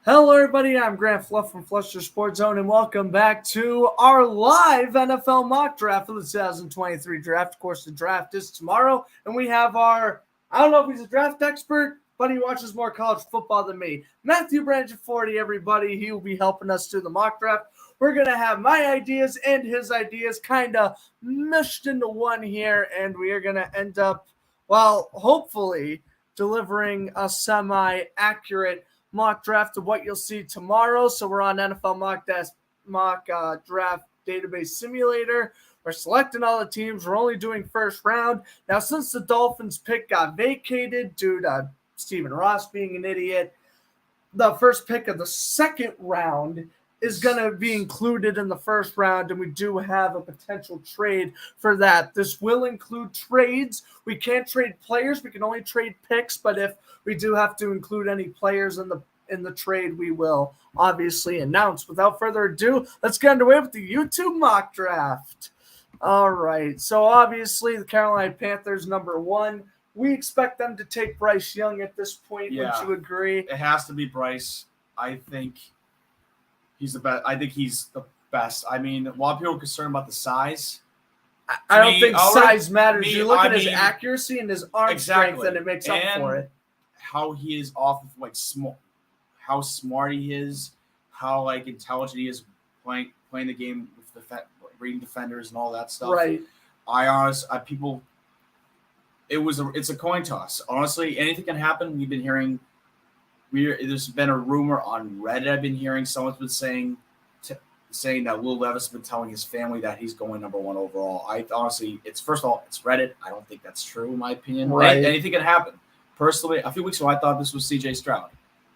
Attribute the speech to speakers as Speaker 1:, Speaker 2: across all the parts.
Speaker 1: Hello, everybody. I'm Grant Fluff from Floodsters Sports Zone, and welcome back to our live NFL mock draft for the 2023 draft. Of course, the draft is tomorrow, and we have I don't know if he's a draft expert, but he watches more college football than me. Matthew Brangiforte, everybody. He will be helping us do the mock draft. We're going to have my ideas and his ideas kind of meshed into one here, and we are going to end up, hopefully, delivering a semi-accurate mock draft of what you'll see tomorrow. So we're on NFL mock draft database simulator. We're selecting all the teams. We're only doing first round. Now, since the Dolphins pick got vacated due to Stephen Ross being an idiot, the first pick of the second round is going to be included in the first round, and we do have a potential trade for that. This will include trades. We can't trade players. We can only trade picks, but if we do have to include any players in the trade, we will obviously announce. Without further ado, let's get underway with the YouTube mock draft. All right, so obviously the Carolina Panthers, number one. We expect them to take Bryce Young at this point. Yeah, would you agree?
Speaker 2: It has to be Bryce. I think he's the best. I think he's the best. I mean, a lot of people are concerned about the size.
Speaker 1: I don't think size matters. You look at his accuracy and his arm strength, and it makes up for it.
Speaker 2: How he is off of how smart he is, how intelligent he is playing the game with reading defenders and all that stuff.
Speaker 1: Right.
Speaker 2: It's a coin toss. Honestly, anything can happen. We've been hearing. There's been a rumor on Reddit. I've been hearing someone's been saying that Will Levis has been telling his family that he's going number one overall. It's Reddit. I don't think that's true in my opinion.
Speaker 1: Right.
Speaker 2: Anything can happen. Personally, a few weeks ago, I thought this was C.J. Stroud.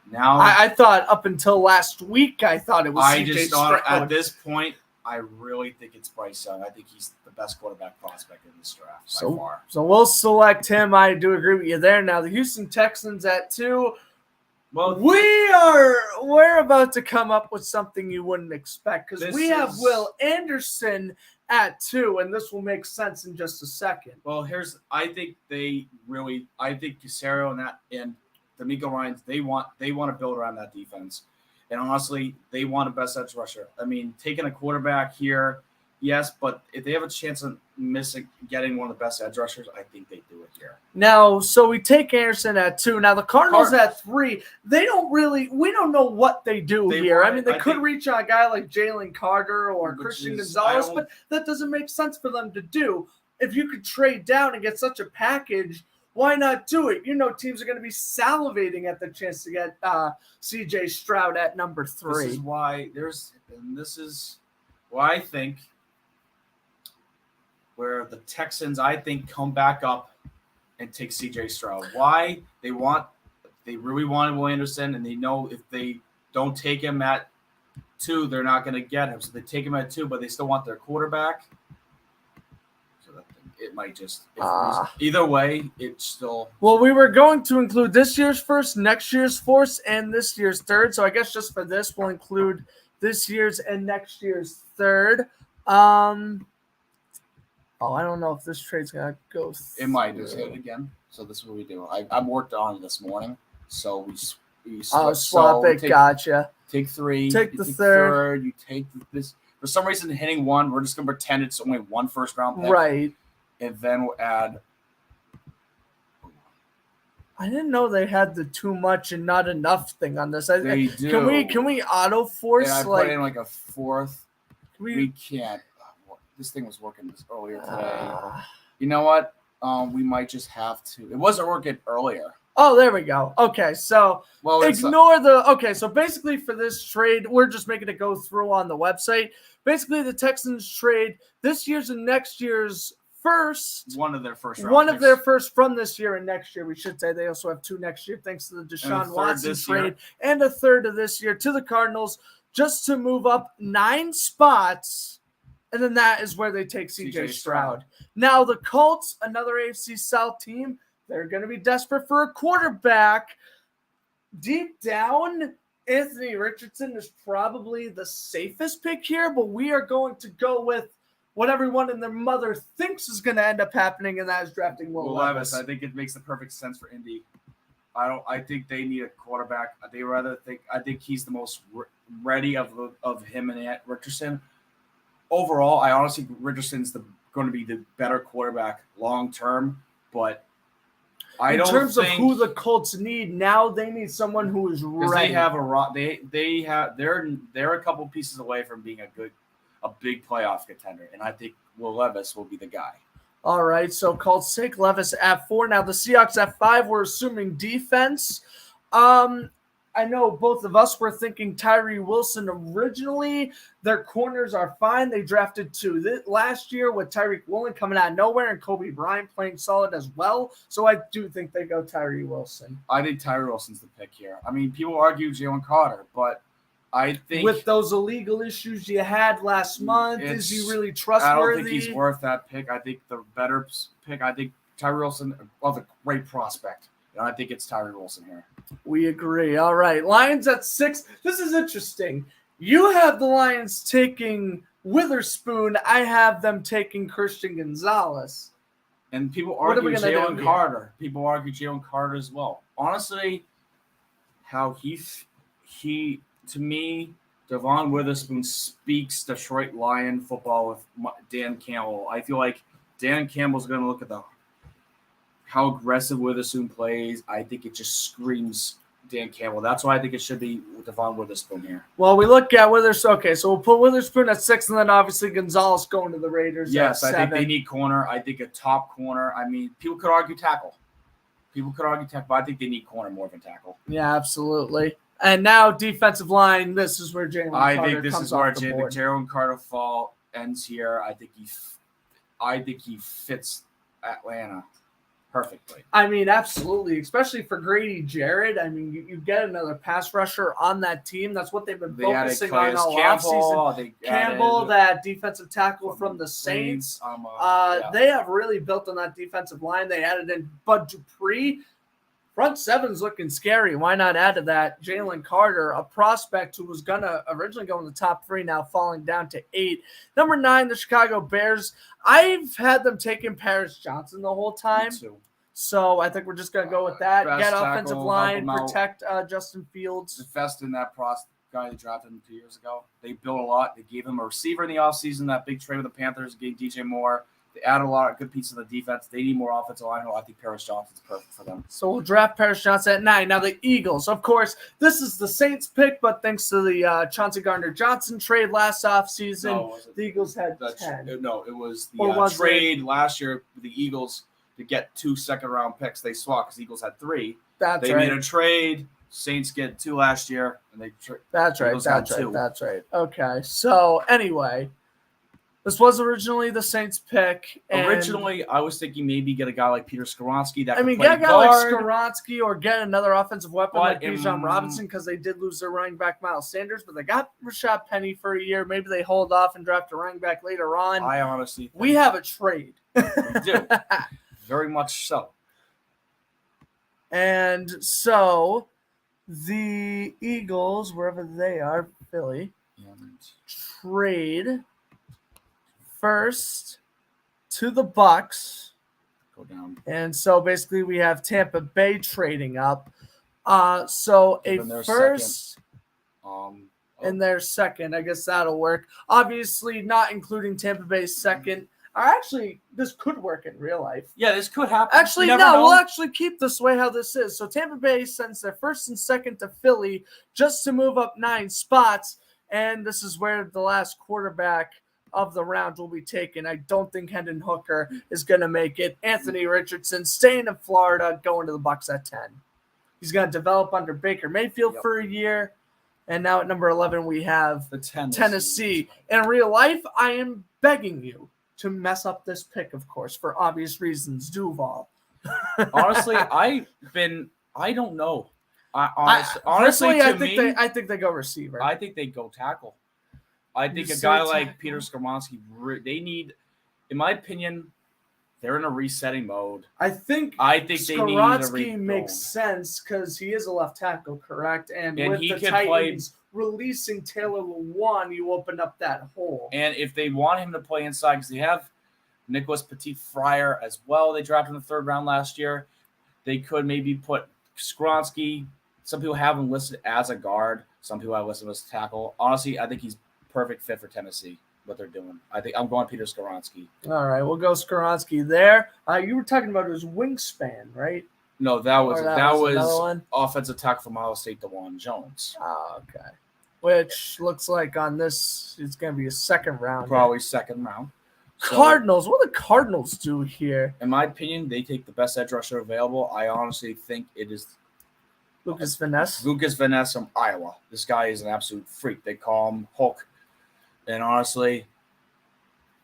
Speaker 2: Now,
Speaker 1: I thought up until last week, I thought it was C.J. Stroud.
Speaker 2: At this point, I really think it's Bryce Young. I think he's the best quarterback prospect in this draft by far.
Speaker 1: So we'll select him. I do agree with you there. Now, the Houston Texans at 2. Well, we're about to come up with something you wouldn't expect because we have Will Anderson at 2, and this will make sense in just a second.
Speaker 2: Well, I think Caserio and D'Amico Ryans, they want to build around that defense. And honestly, they want a best edge rusher. I mean, taking a quarterback here, yes, but if they have a chance of getting one of the best edge rushers, I think they do it here.
Speaker 1: Now, so we take Anderson at 2. Now, the Cardinals at 3, we don't know what they do here. They could reach a guy like Jalen Carter or Christian Gonzalez, but that doesn't make sense for them to do. If you could trade down and get such a package, why not do it? Teams are going to be salivating at the chance to get C.J. Stroud at number 3.
Speaker 2: This is why I think where the Texans, I think, come back up and take C.J. Stroud. Why? They really wanted Will Anderson, and they know if they don't take him at 2, they're not going to get him. So they take him at 2, but they still want their quarterback. It might just either way, it's still.
Speaker 1: Well, we were going to include this year's first, next year's fourth, and this year's third. So I guess just for this, we'll include this year's and next year's third. I don't know if this trade's gonna go.
Speaker 2: It might just hit it again. So this is what we do. I worked on it this morning, so we
Speaker 1: swap it. Gotcha.
Speaker 2: Take 3.
Speaker 1: Take the third.
Speaker 2: You take this. For some reason, hitting 1, we're just gonna pretend it's only 1 first round pick.
Speaker 1: Right.
Speaker 2: And then we'll add.
Speaker 1: I didn't know they had the too much and not enough thing on this.
Speaker 2: They do.
Speaker 1: Can we auto force?
Speaker 2: And I put in a 4th. We can't. This thing was working earlier today. You know what? We might just have to. It wasn't working earlier.
Speaker 1: Oh, there we go. Okay, so so basically for this trade, we're just making it go through on the website. Basically, the Texans trade this year's and next year's first.
Speaker 2: One of their first
Speaker 1: from this year and next year, we should say. They also have 2 next year, thanks to the Deshaun Watson trade, and a third of this year to the Cardinals, just to move up 9 spots. And then that is where they take C.J. Stroud. Now, the Colts, another AFC South team, they're going to be desperate for a quarterback. Deep down, Anthony Richardson is probably the safest pick here, but we are going to go with what everyone and their mother thinks is going to end up happening, and that is drafting Will Levis.
Speaker 2: I think it makes the perfect sense for Indy. I think they need a quarterback. I think he's the most ready of him and Richardson. Overall, I honestly think Richardson's going to be the better quarterback long term, but
Speaker 1: in terms of who the Colts need now, they need someone who is ready.
Speaker 2: They have they're a couple pieces away from being a big playoff contender, and I think Will Levis will be the guy.
Speaker 1: All right, so Colts take Levis at 4. Now the Seahawks at 5. We're assuming defense. I know both of us were thinking Tyree Wilson originally. Their corners are fine. They drafted 2 last year with Tyreek Woolen coming out of nowhere and Kobe Bryant playing solid as well. So I do think they go Tyree Wilson.
Speaker 2: I think Tyree Wilson's the pick here. I mean, people argue Jalen Carter, but I think
Speaker 1: with those illegal issues you had last month, is he really trustworthy?
Speaker 2: I don't think he's worth that pick. I think the better pick, I think Tyree Wilson was a great prospect. And I think it's Tyree Wilson here.
Speaker 1: We agree. All right. Lions at 6. This is interesting. You have the Lions taking Witherspoon. I have them taking Christian Gonzalez.
Speaker 2: And people argue Jalen Carter. People argue Jalen Carter as well. Honestly, how he to me, Devon Witherspoon speaks Detroit Lion football with Dan Campbell. I feel like Dan Campbell's going to look at how aggressive Witherspoon plays. I think it just screams Dan Campbell. That's why I think it should be Devon Witherspoon here.
Speaker 1: Well, we look at Witherspoon. Okay, so we'll put Witherspoon at 6, and then obviously Gonzalez going to the Raiders.
Speaker 2: Yes,
Speaker 1: at 7.
Speaker 2: I think they need corner. I think a top corner. I mean, people could argue tackle. But I think they need corner more than tackle.
Speaker 1: Yeah, absolutely. And now defensive line. This is where Jalen Carter comes off the board. I think this is where
Speaker 2: Jalen Carter fall ends here. I think he fits Atlanta perfectly.
Speaker 1: I mean, absolutely, especially for Grady Jarrett. I mean, you get another pass rusher on that team. That's what they've been focusing on all offseason. Campbell, that defensive tackle from the Saints. They have really built on that defensive line. They added in Bud Dupree. Front seven's looking scary. Why not add to that Jalen Carter, a prospect who was going to originally go in the top 3, now falling down to 8. Number 9, the Chicago Bears. I've had them taking Paris Johnson the whole time.
Speaker 2: Me too.
Speaker 1: So I think we're just going to go with that. Get
Speaker 2: tackle,
Speaker 1: offensive line, protect Justin Fields.
Speaker 2: Invest in that guy they drafted him 2 years ago. They built a lot. They gave him a receiver in the offseason, that big trade with the Panthers, gave DJ Moore. They added a lot of good pieces of the defense. They need more offensive line. I think Paris Johnson's perfect for them. So
Speaker 1: we'll draft Paris Johnson at 9. Now the Eagles. Of course, this is the Saints pick, but thanks to the Chauncey Gardner-Johnson trade last offseason, the Eagles had 10.
Speaker 2: It was the trade last year with the Eagles to get 2 second-round picks. They swapped because the Eagles had 3. They made a trade. Saints get 2 last year, and they
Speaker 1: That's right. Okay, so anyway, this was originally the Saints pick.
Speaker 2: Originally, I was thinking maybe get a guy like Peter Skoronski.
Speaker 1: Get a guy like Skoronski or get another offensive weapon like Bijan Robinson, because they did lose their running back Miles Sanders, but they got Rashad Penny for a year. Maybe they hold off and draft a running back later on.
Speaker 2: I honestly think
Speaker 1: we have a trade.
Speaker 2: We do. Very much so.
Speaker 1: And so the Eagles, wherever they are, Philly, trade first to the Bucks.
Speaker 2: Go down.
Speaker 1: And so basically we have Tampa Bay trading up. So a first and their second. I guess that'll work. Obviously not including Tampa Bay's second. Actually, this could work in real life.
Speaker 2: Yeah, this could happen.
Speaker 1: Actually, no, we'll actually keep this way how this is. So Tampa Bay sends their first and second to Philly just to move up 9 spots. And this is where the last quarterback of the round will be taken. I don't think Hendon Hooker is going to make it. Anthony Richardson staying in Florida, going to the Bucks at 10. He's going to develop under Baker Mayfield for a year. And now at number 11, we have Tennessee. In real life, I am begging you to mess up this pick, of course, for obvious reasons. Duval.
Speaker 2: Honestly, I don't know.
Speaker 1: Honestly, I think they go receiver.
Speaker 2: I think they go tackle. I think a guy like Peter Skoronski, they need, in my opinion, they're in a resetting mode.
Speaker 1: I think Skoronski makes sense because he is a left tackle, correct? And with the Titans releasing Taylor Lewan, you open up that hole.
Speaker 2: And if they want him to play inside, because they have Nicholas Petit-Frere as well, they drafted in the 3rd round last year, they could maybe put Skronsky, some people have him listed as a guard. Some people have listed him as a tackle. Honestly, I think he's perfect fit for Tennessee, what they're doing. I think I'm going Peter Skronsky.
Speaker 1: All right, we'll go Skronsky there. You were talking about his wingspan, right?
Speaker 2: No, that was
Speaker 1: another one?
Speaker 2: offensive tackle from Ohio State, DeJuan Jones.
Speaker 1: Oh, okay. Which looks like on this, it's going to be a second round.
Speaker 2: Probably second round.
Speaker 1: Cardinals. What do the Cardinals do here?
Speaker 2: In my opinion, they take the best edge rusher available. I honestly think it is
Speaker 1: Lucas Van Ness.
Speaker 2: Lucas Van Ness from Iowa. This guy is an absolute freak. They call him Hulk. And honestly,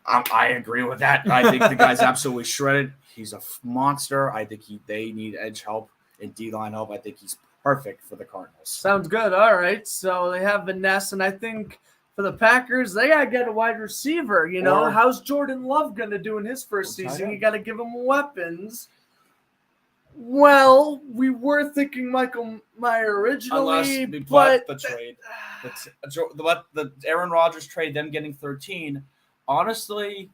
Speaker 2: I agree with that. I think the guy's absolutely shredded. He's a monster. I think they need edge help and D-line help. I think he's perfect for the Cardinals.
Speaker 1: Sounds good. All right. So they have Van Ness, and I think for the Packers, they got to get a wide receiver. You know, how's Jordan Love going to do in his first season? You got to give him weapons. Well, we were thinking Michael Mayer originally, but
Speaker 2: the trade, the Aaron Rodgers trade, them getting 13. Honestly,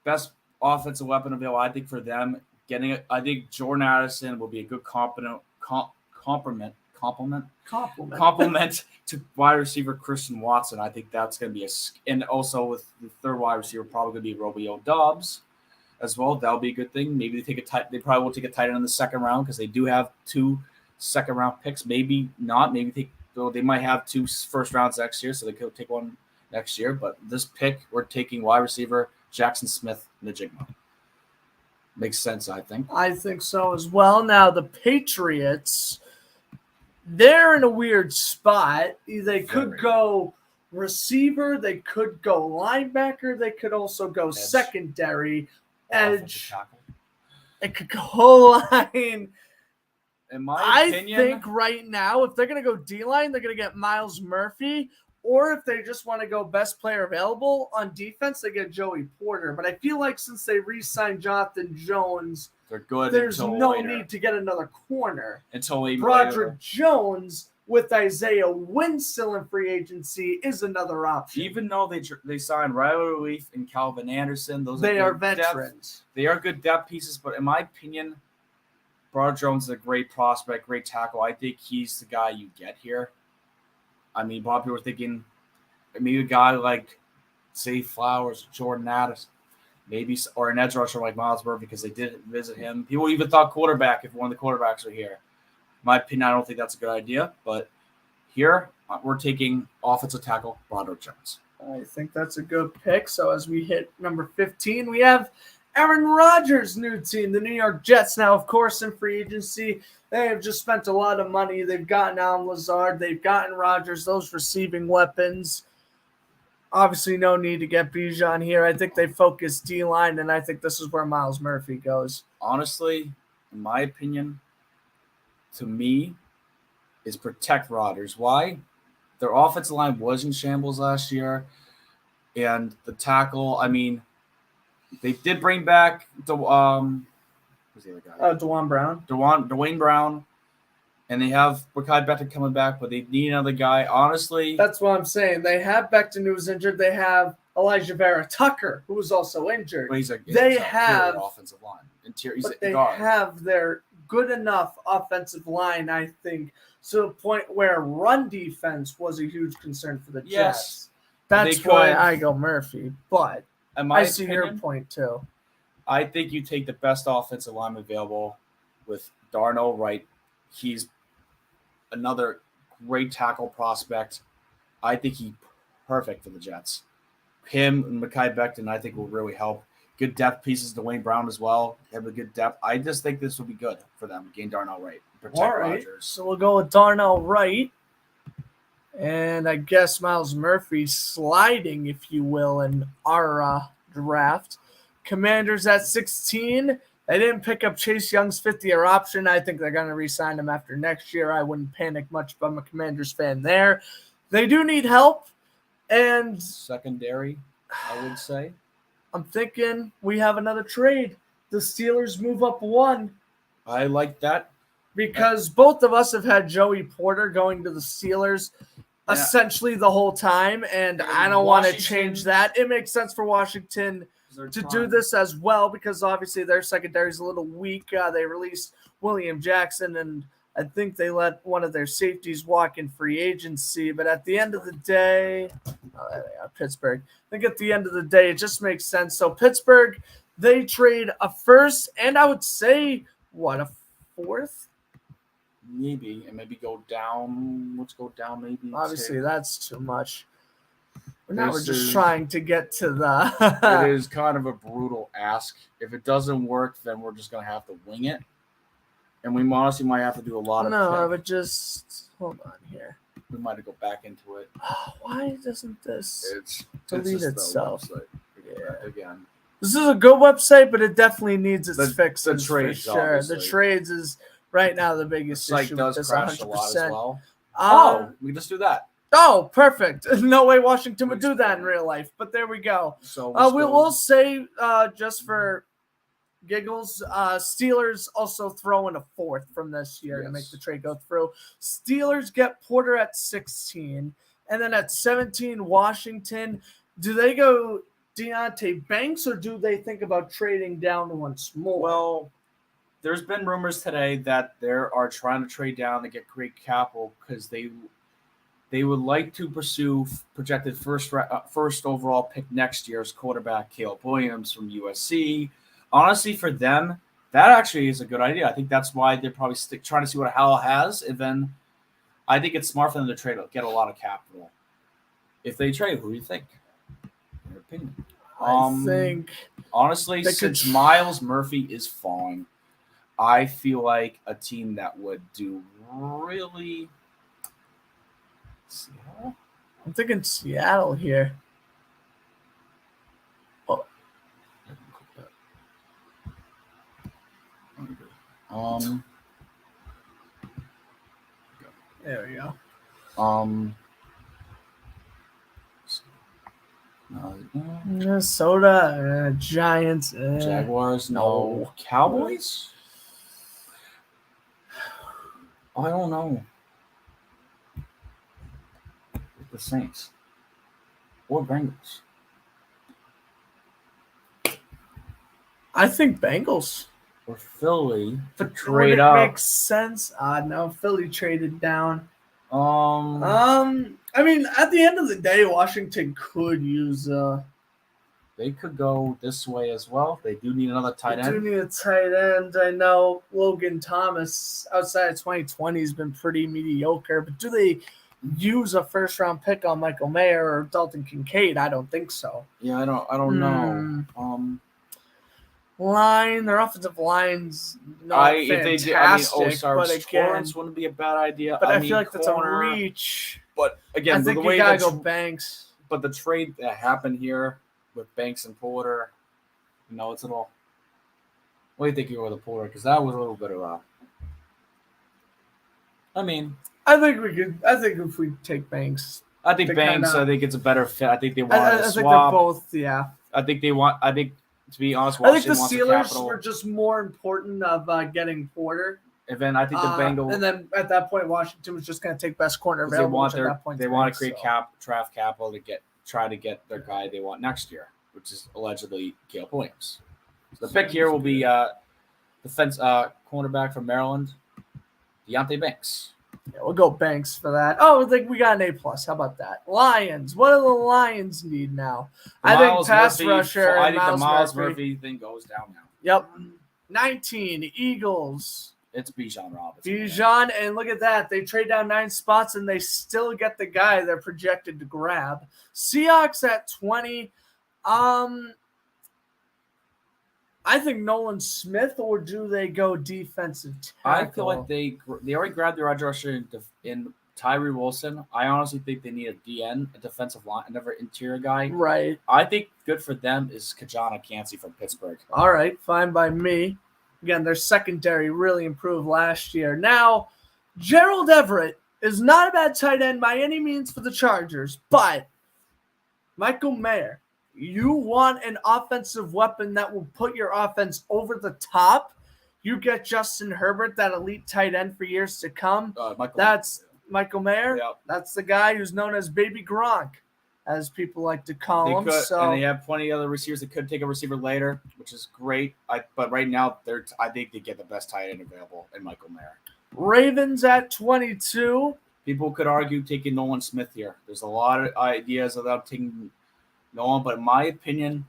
Speaker 2: best offensive weapon available. I think for them getting it. I think Jordan Addison will be a good complement to wide receiver Christian Watson. I think that's going to be and also with the third wide receiver probably going to be Romeo Doubs as well. That'll be a good thing. Maybe they probably will take a tight end in the second round because they do have 2 second round picks. Maybe not. Maybe they might have 2 first rounds next year, so they could take one next year. But this pick, we're taking wide receiver Jackson Smith-Njigba. Makes sense, I think.
Speaker 1: I think so as well. Now the Patriots, they're in a weird spot. They could go receiver, they could go linebacker, they could also go secondary, edge. It could go line.
Speaker 2: In my opinion,
Speaker 1: I think right now, if they're going to go D-line, they're going to get Myles Murphy. Or if they just want to go best player available on defense, they get Joey Porter. But I feel like since they re-signed Jonathan Jones,
Speaker 2: they're good.
Speaker 1: There's no need to get another corner.
Speaker 2: Until
Speaker 1: Broderick Jones with Isaiah Wynn still in free agency is another option.
Speaker 2: Even though they signed Riley Leaf and Calvin Anderson,
Speaker 1: they are veterans.
Speaker 2: They are good depth pieces, but in my opinion, Broderick Jones is a great prospect, great tackle. I think he's the guy you get here. I mean, a lot of people were thinking maybe a guy like, say, Flowers, Jordan Addison, maybe, or an edge rusher like Myles Murphy because they did visit him. People even thought quarterback if one of the quarterbacks were here. In my opinion, I don't think that's a good idea. But here, we're taking offensive tackle Broderick Jones.
Speaker 1: I think that's a good pick. So as we hit number 15, we have Aaron Rodgers' new team, the New York Jets. Now, of course, in free agency, they have just spent a lot of money. They've gotten Allen Lazard. They've gotten Rodgers, those receiving weapons. Obviously, no need to get Bijan here. I think they focus D-line, and I think this is where Myles Murphy goes.
Speaker 2: Honestly, in my opinion, to me, is protect Rodgers. Why? Their offensive line was in shambles last year, and the tackle, I mean, they did bring back who's the other guy? Dwayne Brown, and they have Mekhi Becton coming back, but they need another guy. Honestly,
Speaker 1: that's what I'm saying. They have Becton, who was injured. They have Elijah Vera Tucker, who was also injured.
Speaker 2: But
Speaker 1: they have
Speaker 2: offensive line.
Speaker 1: They have their good enough offensive line, I think, to the point where run defense was a huge concern for the Jets.
Speaker 2: Yes,
Speaker 1: that's why I go Murphy, but I see your
Speaker 2: opinion,
Speaker 1: point too.
Speaker 2: I think you take the best offensive lineman available with Darnell Wright. He's another great tackle prospect. I think he's perfect for the Jets. Him and Mekhi Becton, I think, will really help. Good depth pieces, Dwayne Brown as well. Have a good depth. I just think this will be good for them. Gain Darnell Wright. Protect Rodgers.
Speaker 1: So we'll go with Darnell Wright. And I guess Myles Murphy sliding, if you will, in our draft. Commanders at 16. They didn't pick up Chase Young's fifth-year option. I think they're going to re-sign him after next year. I wouldn't panic much if I'm a Commanders fan there. They do need help. And
Speaker 2: secondary, I would say.
Speaker 1: I'm thinking we have another trade. The Steelers move up one.
Speaker 2: I like that.
Speaker 1: Because both of us have had Joey Porter going to the Steelers essentially the whole time, and I don't want to change that. It makes sense for Washington to do this as well because obviously their secondary is a little weak. They released William Jackson, and I think they let one of their safeties walk in free agency. But at the end of the day, Pittsburgh. I think at the end of the day, it just makes sense. So Pittsburgh, they trade a first, and I would say, a fourth?
Speaker 2: Maybe, and maybe go down. Let's go down maybe.
Speaker 1: Obviously, that's too much. But now we're
Speaker 2: This
Speaker 1: just
Speaker 2: is-
Speaker 1: trying to get to the...
Speaker 2: It is kind of a brutal ask. If it doesn't work, then we're just going to have to wing it. And we honestly might have to do a lot of
Speaker 1: No, but just... Hold on here.
Speaker 2: We might have to go back into it.
Speaker 1: Why doesn't this
Speaker 2: It's
Speaker 1: delete
Speaker 2: just the
Speaker 1: itself?
Speaker 2: website.
Speaker 1: Yeah.
Speaker 2: Again.
Speaker 1: This is a good website, but it definitely needs its
Speaker 2: The
Speaker 1: fixes
Speaker 2: trades,
Speaker 1: for sure.
Speaker 2: obviously.
Speaker 1: The trades is right now the
Speaker 2: The
Speaker 1: biggest
Speaker 2: site
Speaker 1: issue.
Speaker 2: does
Speaker 1: with this
Speaker 2: crash
Speaker 1: 100%.
Speaker 2: a lot as well.
Speaker 1: Oh,
Speaker 2: We can just do that.
Speaker 1: oh, perfect. No way Washington would do that in real life, but there we go.
Speaker 2: So
Speaker 1: We'll say, just for giggles, Steelers also throw in a fourth from this year to make the trade go through. Steelers get Porter at 16, and then at 17, Washington. Do they go Deontay Banks, or do they think about trading down once more?
Speaker 2: Well, there's been rumors today that they are trying to trade down to get great capital because they would like to pursue projected first overall pick next year's quarterback Caleb Williams from USC. Honestly, for them, that actually is a good idea. I think that's why they're probably trying to see what Howell has, and then I think it's smart for them to trade, get a lot of capital. If they trade, who do you think? In your opinion?
Speaker 1: I think
Speaker 2: honestly, since Miles Murphy is falling, I feel like a team that would do really. Seattle?
Speaker 1: I'm thinking Seattle here. Oh, there we go. Minnesota, Giants,
Speaker 2: Jaguars, no. Cowboys? I don't know. The Saints or Bengals.
Speaker 1: I think Bengals
Speaker 2: Or Philly to
Speaker 1: but
Speaker 2: trade
Speaker 1: it
Speaker 2: up.
Speaker 1: Makes sense. No, Philly traded down. I mean, at the end of the day, Washington could use.
Speaker 2: They could go this way as well. They do need another tight end.
Speaker 1: They do need a tight end. I know Logan Thomas outside of 2020 has been pretty mediocre, but do they use a first round pick on Michael Mayer or Dalton Kincaid? I don't think so.
Speaker 2: Yeah, I don't know.
Speaker 1: Their offensive line's not fantastic, but again,
Speaker 2: Torrance wouldn't be a bad idea.
Speaker 1: But I feel like that's a reach.
Speaker 2: But again,
Speaker 1: I think
Speaker 2: the way
Speaker 1: you gotta go Banks.
Speaker 2: But the trade that happened here with Banks and Porter, it's a little. What do you think you were with the Porter? Because that was a little bit of a. I think we could. I think if we take Banks, I think Banks. I think it's a better fit. I think they want to swap.
Speaker 1: I think they're both. Yeah.
Speaker 2: I think they want. I think to be honest,
Speaker 1: I think the Steelers were just more important of getting Porter.
Speaker 2: And then I think the Bengals.
Speaker 1: And then at that point, Washington was just going to take best corner available.
Speaker 2: They want to create draft capital to try to get their guy they want next year, which is allegedly Caleb Williams. So the pick here will be defense cornerback from Maryland, Deontay Banks.
Speaker 1: Yeah, we'll go Banks for that. Oh, we got an A+. How about that? Lions. What do the Lions need now? I think pass rusher.
Speaker 2: I think the Miles Murphy thing goes down now.
Speaker 1: Yep. 19, Eagles.
Speaker 2: It's Bijan Robinson.
Speaker 1: Bijan, and look at that. They trade down 9 spots, and they still get the guy they're projected to grab. Seahawks at 20. I think Nolan Smith, or do they go defensive tackle?
Speaker 2: I feel like they already grabbed their edge rusher in Tyree Wilson. I honestly think they need a DN, a defensive line, another interior guy.
Speaker 1: Right.
Speaker 2: I think good for them is Kajana Cansey from Pittsburgh.
Speaker 1: All right, fine by me. Again, their secondary really improved last year. Now, Gerald Everett is not a bad tight end by any means for the Chargers, but Michael Mayer, you want an offensive weapon that will put your offense over the top. You get Justin Herbert, that elite tight end for years to come. That's Michael Mayer.
Speaker 2: Yep.
Speaker 1: That's the guy who's known as Baby Gronk. as people like to call
Speaker 2: They
Speaker 1: them.
Speaker 2: could,
Speaker 1: So
Speaker 2: and they have plenty of other receivers that could take a receiver later, which is great. But right now, I think they get the best tight end available in Michael Mayer.
Speaker 1: Ravens at 22.
Speaker 2: People could argue taking Nolan Smith here. There's a lot of ideas about taking Nolan, but in my opinion,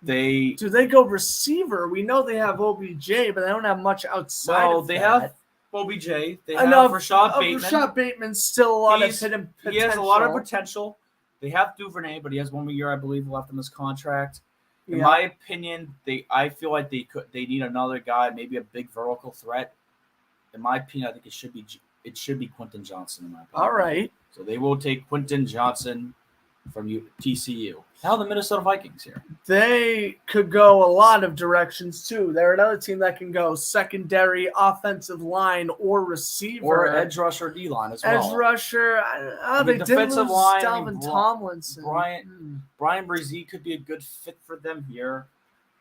Speaker 1: Do they go receiver? We know they have OBJ, but they don't have much outside of
Speaker 2: they
Speaker 1: that.
Speaker 2: have OBJ. They
Speaker 1: I know
Speaker 2: have Rashad Bateman.
Speaker 1: Rashad Bateman's still a lot of hidden potential.
Speaker 2: He has a lot of potential. They have Duvernay, but he has 1 more year, I believe, left in his contract. In my opinion, I feel like they need another guy, maybe a big vertical threat. In my opinion, I think it should be Quentin Johnson. In my opinion.
Speaker 1: All right.
Speaker 2: So they will take Quentin Johnson from TCU. Now the Minnesota Vikings here.
Speaker 1: They could go a lot of directions too. They're another team that can go secondary, offensive line, or receiver,
Speaker 2: or edge rusher, D line as well.
Speaker 1: Edge rusher. They did lose Dalvin Tomlinson.
Speaker 2: Brian Brzee could be a good fit for them here.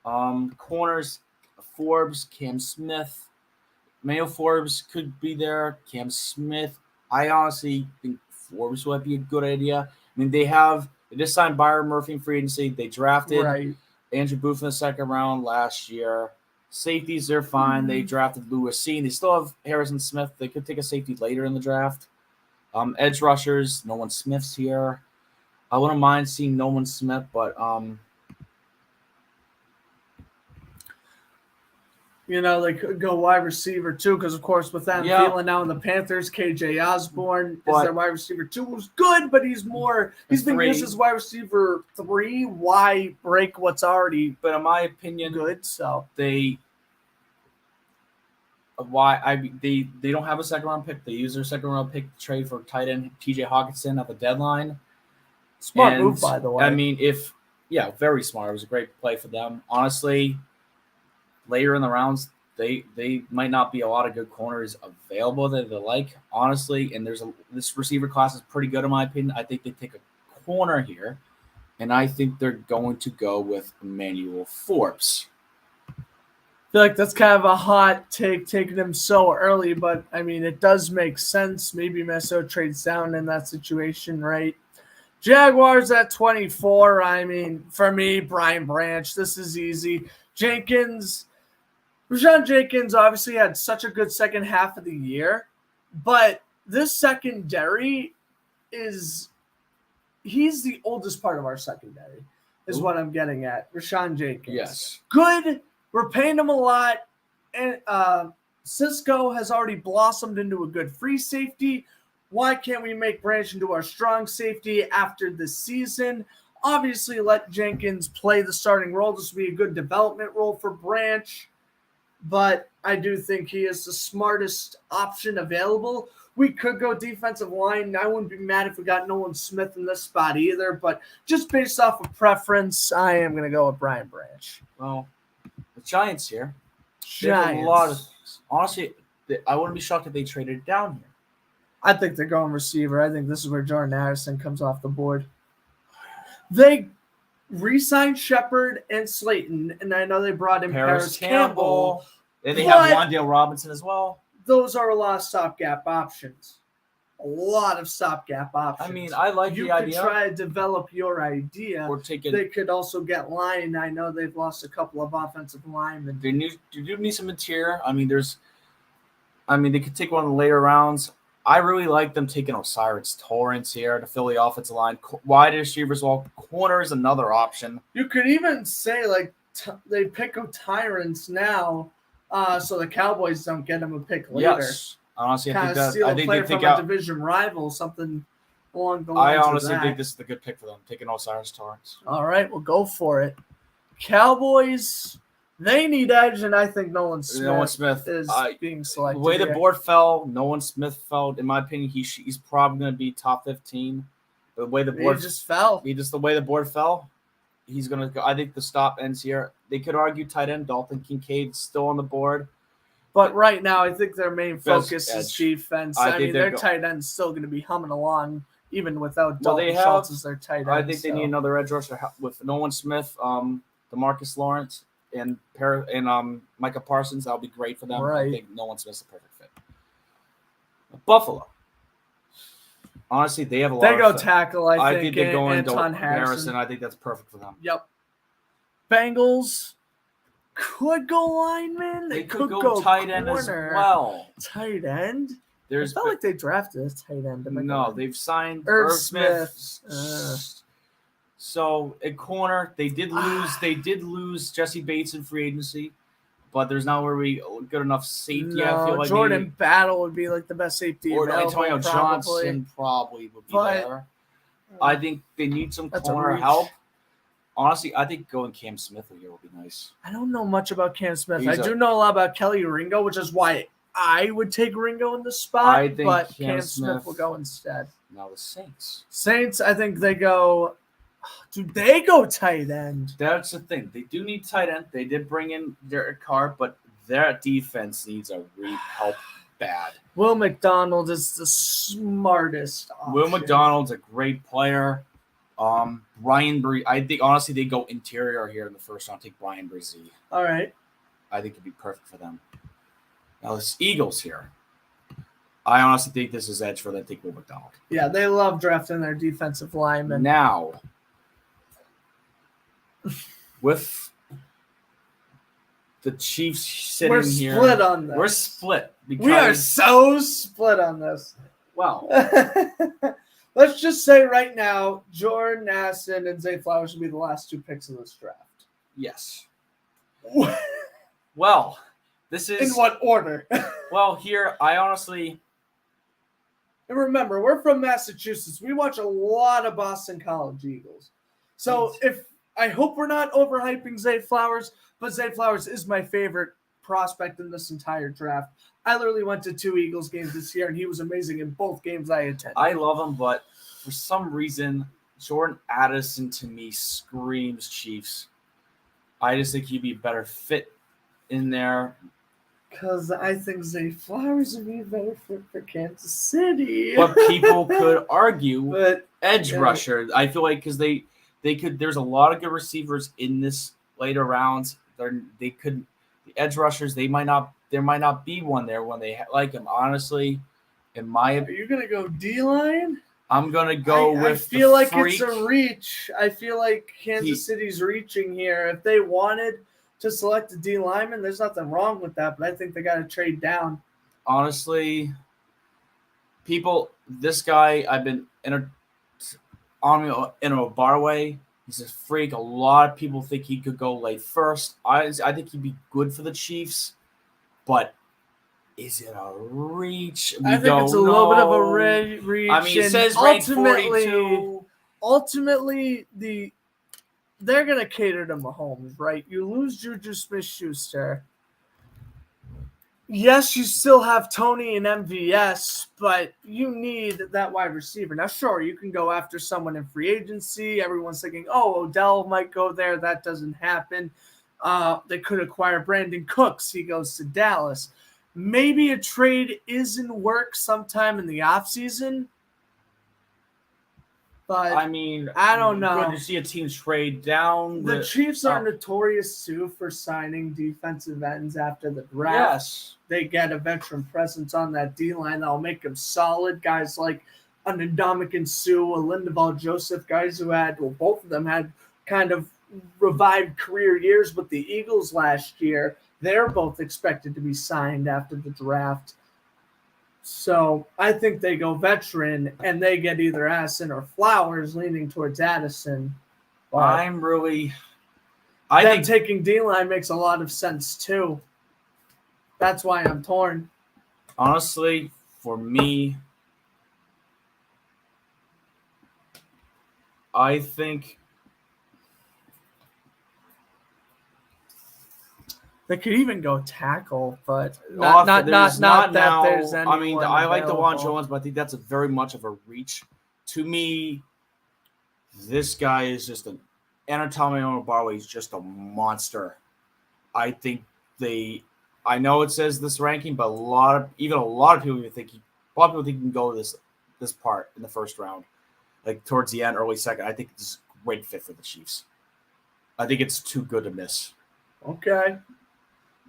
Speaker 2: Corners, Forbes, Cam Smith. Mayo Forbes could be there. Cam Smith. I honestly think Forbes would be a good idea. I mean, they just signed Byron Murphy in free agency. They drafted Andrew Booth in the second round last year. Safeties, they're fine. They drafted Lewis C. They still have Harrison Smith. They could take a safety later in the draft. Edge rushers, Nolan Smith's here. I wouldn't mind seeing Nolan Smith, but
Speaker 1: they could go wide receiver too, because of course with that feeling now in the Panthers, KJ Osborne is their wide receiver 2, who's good, but he's been used as wide receiver 3. Why break what's already?
Speaker 2: But in my opinion,
Speaker 1: good. So
Speaker 2: they don't have a second round pick. They use their second round pick to trade for tight end TJ Hawkinson at the deadline.
Speaker 1: Smart move, by the way.
Speaker 2: I mean, very smart. It was a great play for them. Honestly, later in the rounds, they might not be a lot of good corners available that they like, honestly. And this receiver class is pretty good in my opinion. I think they take a corner here, and I think they're going to go with Emmanuel Forbes.
Speaker 1: I feel like that's kind of a hot take, taking him so early, but I mean, it does make sense. Maybe Minnesota trades down in that situation, right? Jaguars at 24. I mean, for me, Brian Branch, this is easy. Rashawn Jenkins obviously had such a good second half of the year, but this secondary he's the oldest part of our secondary, is what I'm getting at. Rashawn Jenkins.
Speaker 2: Yes.
Speaker 1: Good. We're paying him a lot. And Cisco has already blossomed into a good free safety. Why can't we make Branch into our strong safety after this season? Obviously, let Jenkins play the starting role. This would be a good development role for Branch. But I do think he is the smartest option available. We could go defensive line. I wouldn't be mad if we got Nolan Smith in this spot either. But just based off of preference, I am going to go with Brian Branch.
Speaker 2: Well, the Giants here.
Speaker 1: Giants.
Speaker 2: They have a lot of things. Honestly, I wouldn't be shocked if they traded down here.
Speaker 1: I think they're going receiver. I think this is where Jordan Addison comes off the board. They re-signed Shepard and Slayton, and I know they brought in Paris Campbell.
Speaker 2: And they have Wan'Dale Robinson as well.
Speaker 1: Those are a lot of stopgap options. A lot of stopgap options.
Speaker 2: I mean, I like the idea.
Speaker 1: You could try to dedevelop your idea.
Speaker 2: Or take it.
Speaker 1: They could also get line. I know they've lost a couple of offensive linemen.
Speaker 2: They do need some interior. I mean, they could take one of the later rounds. I really like them taking Osiris Torrance here to fill the offensive line. Wide receivers, well, corner is another option.
Speaker 1: You could even say they pick Tyrants now, so the Cowboys don't get him a pick later.
Speaker 2: Yes, honestly, I think
Speaker 1: they take out a division rival, something along the lines.
Speaker 2: I honestly think this is the good pick for them, taking Osiris Torrance.
Speaker 1: All right, we'll go for it. Cowboys. They need edge, and I think Nolan Smith is being selected.
Speaker 2: The way the board fell, Nolan Smith fell. In my opinion, he's probably going to be top 15. The way the board
Speaker 1: just fell.
Speaker 2: The way the board fell, he's going to go. I think the stop ends here. They could argue tight end Dalton Kincaid still on the board,
Speaker 1: but right now I think their main focus is defense. I mean, their tight end's still going to be humming along even without Dalton Schultz as their tight end.
Speaker 2: I think they need another edge rusher with Nolan Smith, DeMarcus Lawrence. And Micah Parsons, that'll be great for them.
Speaker 1: Right.
Speaker 2: I think Nolan Smith's the perfect fit. Buffalo. Honestly, they have a lot.
Speaker 1: They go
Speaker 2: of
Speaker 1: tackle. I think
Speaker 2: they go into
Speaker 1: Anton
Speaker 2: Harrison. I think that's perfect for them.
Speaker 1: Yep. Bengals could go lineman.
Speaker 2: They could go tight end as well.
Speaker 1: Tight end. I felt like they drafted a tight end.
Speaker 2: No, they've signed
Speaker 1: Irv
Speaker 2: Smith.
Speaker 1: Smith.
Speaker 2: So at corner, they did lose. They did lose Jesse Bates in free agency, but there's not really good enough safety.
Speaker 1: No,
Speaker 2: I feel like
Speaker 1: Jordan Battle would be like the best safety.
Speaker 2: Or Antonio Johnson probably would be there. I think they need some corner help. Honestly, I think going Cam Smith here will be nice.
Speaker 1: I don't know much about Cam Smith. I do know a lot about Kelly Ringo, which is why I would take Ringo in the spot. But Cam Smith will go instead.
Speaker 2: Now the Saints.
Speaker 1: Saints, I think they go. Do they go tight end?
Speaker 2: That's the thing. They do need tight end. They did bring in Derek Carr, but their defense needs a help bad.
Speaker 1: Will McDonald is the smartest option.
Speaker 2: Will McDonald's a great player. Brian Bree. I think honestly they go interior here in the first round. Take Brian Brzee.
Speaker 1: All right.
Speaker 2: I think it'd be perfect for them. Now this Eagles here. I honestly think this is edge for them. Take Will McDonald.
Speaker 1: Yeah, they love drafting their defensive linemen.
Speaker 2: Now, with the Chiefs sitting here,
Speaker 1: we're split on this.
Speaker 2: We're split.
Speaker 1: We are so split on this.
Speaker 2: Well,
Speaker 1: let's just say right now, Jordan Addison and Zay Flowers will be the last 2 picks of this draft.
Speaker 2: Yes. Well, this is
Speaker 1: in what order?
Speaker 2: Well, here I honestly.
Speaker 1: And remember, we're from Massachusetts. We watch a lot of Boston College Eagles. So I hope we're not overhyping Zay Flowers, but Zay Flowers is my favorite prospect in this entire draft. I literally went to 2 Eagles games this year, and he was amazing in both games I attended.
Speaker 2: I love him, but for some reason, Jordan Addison to me screams Chiefs. I just think he'd be a better fit in there.
Speaker 1: Because I think Zay Flowers would be a better fit for Kansas City.
Speaker 2: But people could argue edge rusher. I feel like because they could. There's a lot of good receivers in this later rounds. The edge rushers. There might not be one there when they like him. Honestly, are you
Speaker 1: gonna go D-line?
Speaker 2: I'm gonna go with.
Speaker 1: I feel like it's a reach. I feel like Kansas City's reaching here. If they wanted to select a D lineman, there's nothing wrong with that, but I think they got to trade down.
Speaker 2: Honestly, this guy, I've been in a bar way. He's a freak. A lot of people think he could go late first. I think he'd be good for the Chiefs, but is it a reach?
Speaker 1: I think it's a little bit of a reach.
Speaker 2: I mean, it says ranked 42.
Speaker 1: Ultimately, they're going to cater to Mahomes, right? You lose Juju Smith-Schuster. Yes, you still have Tony and MVS, but you need that wide receiver. Now, sure, you can go after someone in free agency. Everyone's thinking, Odell might go there. That doesn't happen. They could acquire Brandon Cooks. He goes to Dallas. Maybe a trade is in work sometime in the offseason. But
Speaker 2: I mean,
Speaker 1: I don't know.
Speaker 2: Good to see a team trade down.
Speaker 1: The Chiefs are notorious too for signing defensive ends after the draft.
Speaker 2: Yes.
Speaker 1: They get a veteran presence on that D-line that'll make them solid. Guys like an Ndamukong Suh, a Linval Joseph, guys who both of them had kind of revived career years with the Eagles last year. They're both expected to be signed after the draft. So I think they go veteran, and they get either Addison or Flowers, leaning towards Addison.
Speaker 2: I
Speaker 1: think taking D-line makes a lot of sense too. That's why I'm torn.
Speaker 2: Honestly, for me, I think
Speaker 1: they could even go tackle, but not that there's anyone.
Speaker 2: I mean, I like DeJuan Jones, but I think that's very much of a reach. To me, this guy is just an Anatomy Barway is just a monster. I think I know it says this ranking, but a lot of people think he can go this part in the first round, like towards the end, early second. I think this is a great fit for the Chiefs. I think it's too good to miss.
Speaker 1: Okay.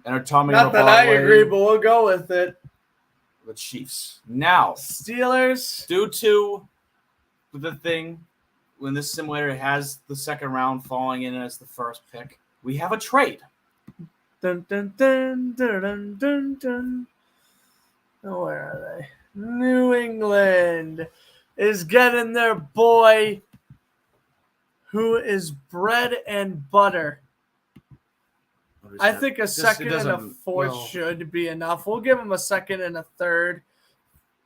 Speaker 2: Not
Speaker 1: that I agree, but we'll go with it.
Speaker 2: the Chiefs. Now,
Speaker 1: Steelers.
Speaker 2: due to the thing, when this simulator has the second round falling in as the first pick, we have a trade.
Speaker 1: Dun, dun, dun, dun, dun, dun, dun. Oh, where are they? New England is getting their boy, who is bread and butter. I think a second and a fourth should be enough. We'll give him a second and a third.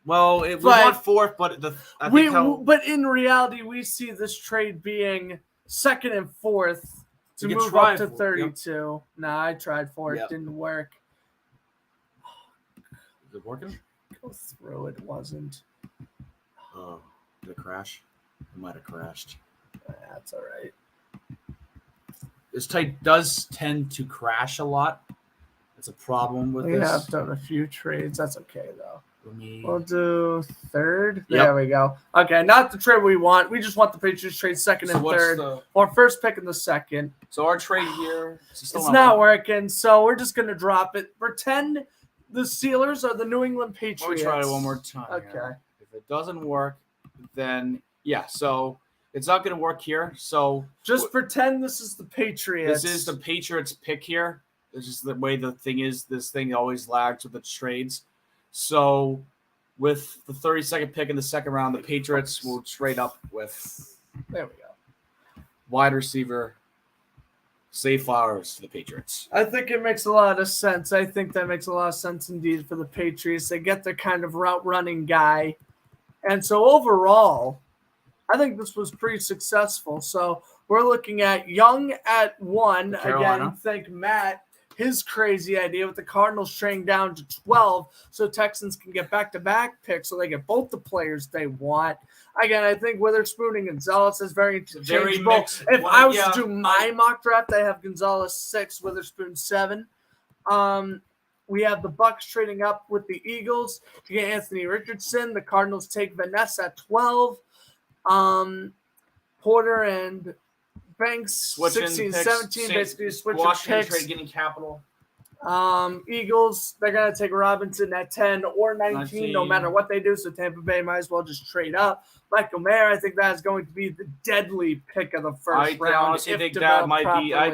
Speaker 2: Well, we want fourth, but
Speaker 1: but in reality, we see this trade being second and fourth to move up to 32. Yep. Nah, I tried for it. Yep. Didn't work.
Speaker 2: Is it working?
Speaker 1: Go through. It wasn't.
Speaker 2: Oh, did it crash? It might have crashed.
Speaker 1: That's all right.
Speaker 2: This type does tend to crash a lot. That's a problem with this.
Speaker 1: We have done a few trades. That's okay, though. We'll do third. Yep. There we go. Okay, not the trade we want. We just want the Patriots trade second and third. Or first pick in the second.
Speaker 2: So our trade here
Speaker 1: it's not working, so we're just going to drop it. Pretend the Steelers are the New England Patriots.
Speaker 2: We'll try it one more time.
Speaker 1: Okay.
Speaker 2: Here. If it doesn't work, then, yeah, so it's not going to work here. So
Speaker 1: just pretend this is the Patriots.
Speaker 2: This is the Patriots pick here. This is the way the thing is. This thing always lags with the trades. So with the 32nd pick in the second round, the Patriots will trade up with
Speaker 1: there we go.
Speaker 2: Wide receiver Zay Flowers to the Patriots.
Speaker 1: I think it makes a lot of sense. I think that makes a lot of sense indeed for the Patriots. They get their kind of route running guy. And so overall, I think this was pretty successful. So we're looking at Young at 1. Again, thank Matt. His crazy idea with the Cardinals trading down to 12 so Texans can get back-to-back picks so they get both the players they want. Again, I think Witherspoon and Gonzalez is very interchangeable. If I was to do my mock draft, I have Gonzalez 6, Witherspoon 7. We have the Bucs trading up with the Eagles to get Anthony Richardson. The Cardinals take Vanessa at 12. Porter and Banks, switching 16, picks, 17, basically switching picks.
Speaker 2: Trade, getting capital.
Speaker 1: Eagles, they're going to take Robinson at 10 or 19, no matter what they do. So Tampa Bay might as well just trade up. Michael Mayer, I think that is going to be the deadly pick of the first round.
Speaker 2: I honestly think that might be. I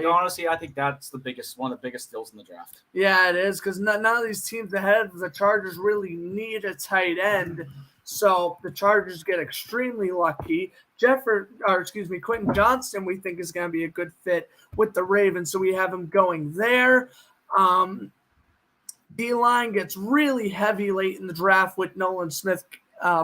Speaker 2: think that's the biggest one of the biggest deals in the draft.
Speaker 1: Yeah, it is because none of these teams ahead of the Chargers really need a tight end. So the Chargers get extremely lucky. Quentin Johnston, we think is going to be a good fit with the Ravens. So we have him going there. D-line gets really heavy late in the draft with Nolan Smith,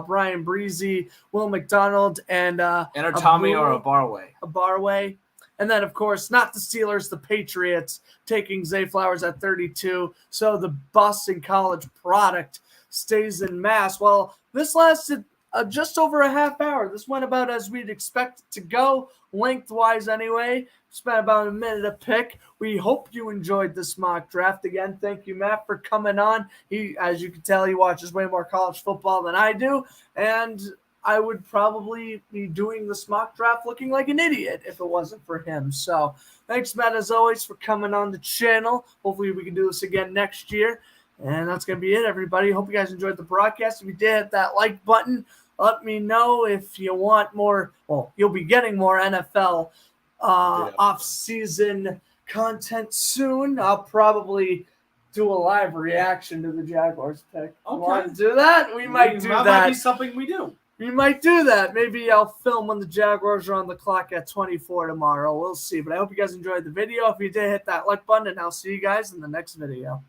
Speaker 1: Brian Breezy, Will McDonald, and
Speaker 2: Tommy or
Speaker 1: Barway. And then, of course, not the Steelers, the Patriots, taking Zay Flowers at 32. So the Boston College product stays in Mass. Well, this lasted just over a half hour. This went about as we'd expect it to go, lengthwise anyway. Spent about a minute a pick. We hope you enjoyed this mock draft. Again, thank you, Matt, for coming on. As you can tell, he watches way more college football than I do, and I would probably be doing this mock draft looking like an idiot if it wasn't for him. So thanks, Matt, as always, for coming on the channel. Hopefully we can do this again next year. And that's going to be it, everybody. Hope you guys enjoyed the broadcast. If you did, hit that like button. Let me know if you want more. Well, you'll be getting more NFL off-season content soon. I'll probably do a live reaction to the Jaguars pick. Okay. Want to do that? We might do that.
Speaker 2: That might be something we do.
Speaker 1: We might do that. Maybe I'll film when the Jaguars are on the clock at 24 tomorrow. We'll see. But I hope you guys enjoyed the video. If you did, hit that like button, and I'll see you guys in the next video.